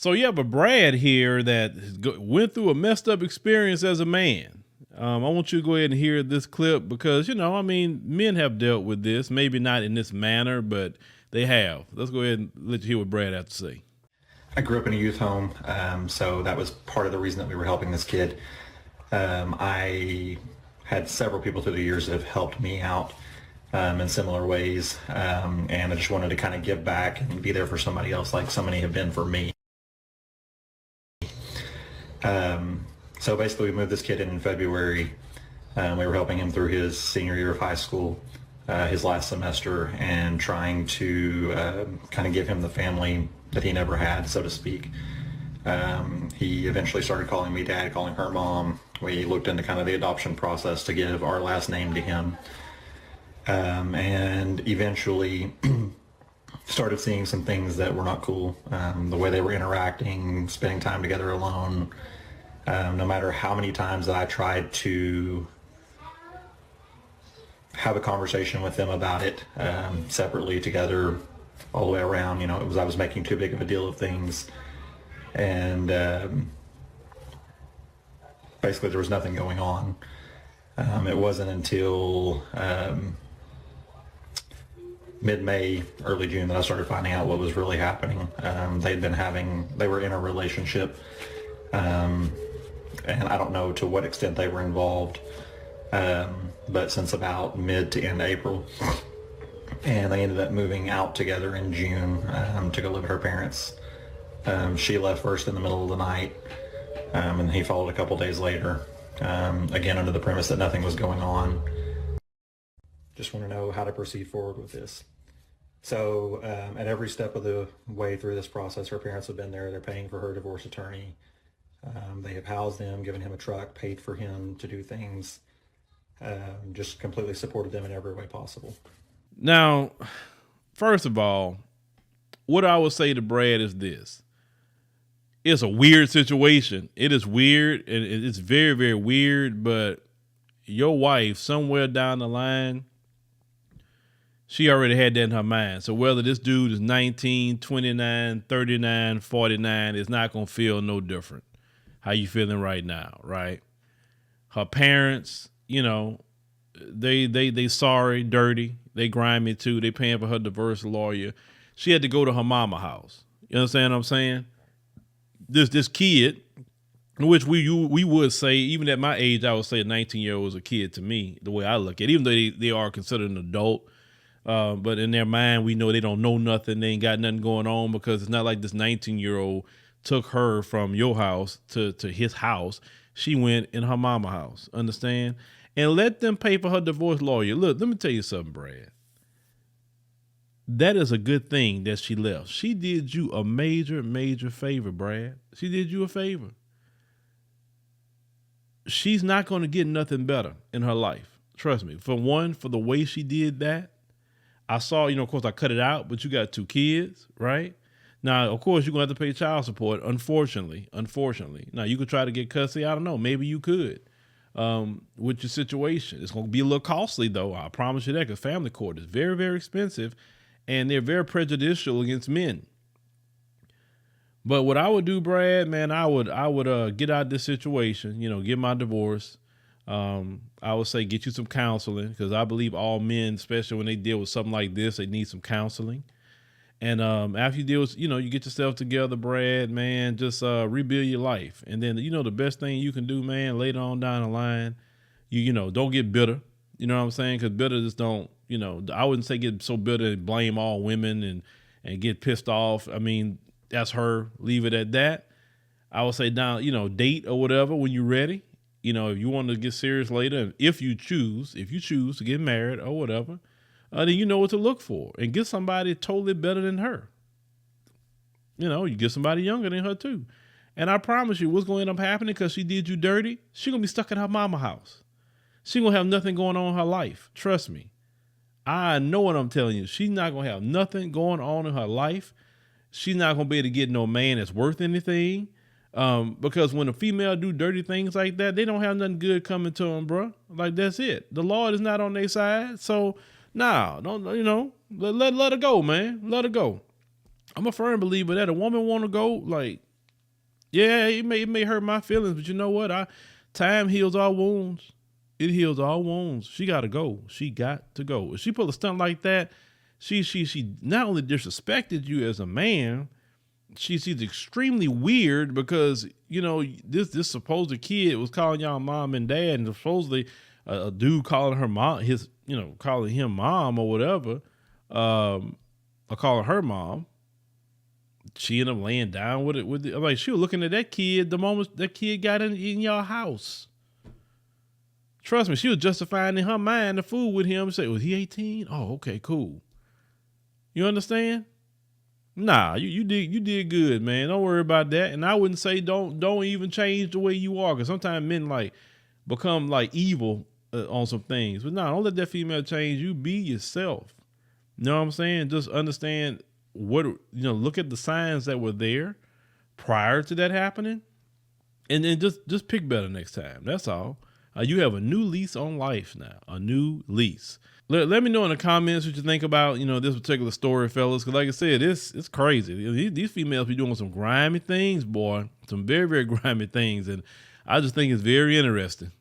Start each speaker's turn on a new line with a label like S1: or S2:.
S1: So you have a Brad here that went through a messed up experience as a man. I want you to go ahead and hear this clip because, I mean, men have dealt with this, maybe not in this manner, but they have. Let's go ahead and let you hear what Brad has to say.
S2: I grew up in a youth home, so that was part of the reason that we were helping this kid. I had several people through the years that have helped me out in similar ways, and I just wanted to kind of give back and be there for somebody else like so many have been for me. So basically we moved this kid in February. We were helping him through his senior year of high school, his last semester, and trying to kind of give him the family that he never had, so to speak. He eventually started calling me dad, calling her mom. We looked into kind of the adoption process to give our last name to him. And eventually started seeing some things that were not cool. The way they were interacting, spending time together alone. No matter how many times that I tried to have a conversation with them about it, separately, together, all the way around, I was making too big of a deal of things. And basically there was nothing going on. It wasn't until mid-May, early June that I started finding out what was really happening. They were in a relationship, and I don't know to what extent they were involved, but since about mid to end April, and they ended up moving out together in June to go live with her parents. She left first in the middle of the night, and he followed a couple days later, again under the premise that nothing was going on. Just want to know how to proceed forward with this. So at every step of the way through this process, her parents have been there. They're paying for her divorce attorney. They have housed him, given him a truck, paid for him to do things, just completely supported them in every way possible.
S1: Now, first of all, what I would say to Brad is this. It's a weird situation. It is weird, and it's very, very weird, but your wife, somewhere down the line, she already had that in her mind. So whether this dude is 19, 29, 39, 49, it's not going to feel no different. How you feeling right now, right? Her parents, they sorry, dirty. They grimy too. They paying for her divorce lawyer. She had to go to her mama house. You understand what I'm saying? This kid, which we would say, even at my age, I would say a 19-year-old is a kid to me, the way I look at it, even though they are considered an adult. But in their mind, we know they don't know nothing. They ain't got nothing going on, because it's not like this 19-year-old took her from your house to his house. She went in her mama house, understand? And let them pay for her divorce lawyer. Look, let me tell you something, Brad. That is a good thing that she left. She did you a major, major favor, Brad. She did you a favor. She's not going to get nothing better in her life. Trust me. For one, for the way she did that, I saw, of course I cut it out, but you got 2 kids, right? Now, of course, you're going to have to pay child support, unfortunately. Now, you could try to get custody. I don't know. Maybe you could with your situation. It's going to be a little costly, though. I promise you that, because family court is very, very expensive, and they're very prejudicial against men. But what I would do, Brad, man, I would get out of this situation, get my divorce. I would say get you some counseling, because I believe all men, especially when they deal with something like this, they need some counseling. And after you deal with, you get yourself together, Brad, man, just rebuild your life. And then, the best thing you can do, man, later on down the line, you don't get bitter. You know what I'm saying? Because bitter just don't, I wouldn't say get so bitter and blame all women and get pissed off. I mean, that's her. Leave it at that. I would say date or whatever when you're ready. If you want to get serious later, if you choose to get married or whatever, then you know what to look for, and get somebody totally better than her. You get somebody younger than her too. And I promise you, what's going to end up happening, because she did you dirty, she's going to be stuck in her mama house. She's going to have nothing going on in her life. Trust me. I know what I'm telling you. She's not going to have nothing going on in her life. She's not going to be able to get no man that's worth anything. Because when a female do dirty things like that, they don't have nothing good coming to them, bro. Like, that's it. The Lord is not on their side. So, let her go, man. Let her go. I'm a firm believer that a woman want to go, like, Yeah, it may hurt my feelings, but you know what? Time heals all wounds. It heals all wounds. She got to go. She got to go. If she pull a stunt like that, she not only disrespected you as a man, she's extremely weird because this supposed kid was calling y'all mom and dad, and supposedly a dude calling her mom, calling him mom or whatever, or calling her mom. She ended up laying down with it. Like, she was looking at that kid the moment that kid got in y'all house. Trust me, she was justifying in her mind the fool with him. Say, was he 18? Oh, okay, cool. You understand? Nah, you did good, man. Don't worry about that. And I wouldn't say don't even change the way you are, because sometimes men like become like evil on some things. But nah, don't let that female change you. Be yourself. You know what I'm saying? Just understand look at the signs that were there prior to that happening, and then just pick better next time. That's all. You have a new lease on life now, a new lease. Let me know in the comments what you think about, this particular story, fellas. Cause like I said, it's crazy. These females be doing some grimy things, boy, some very, very grimy things. And I just think it's very interesting.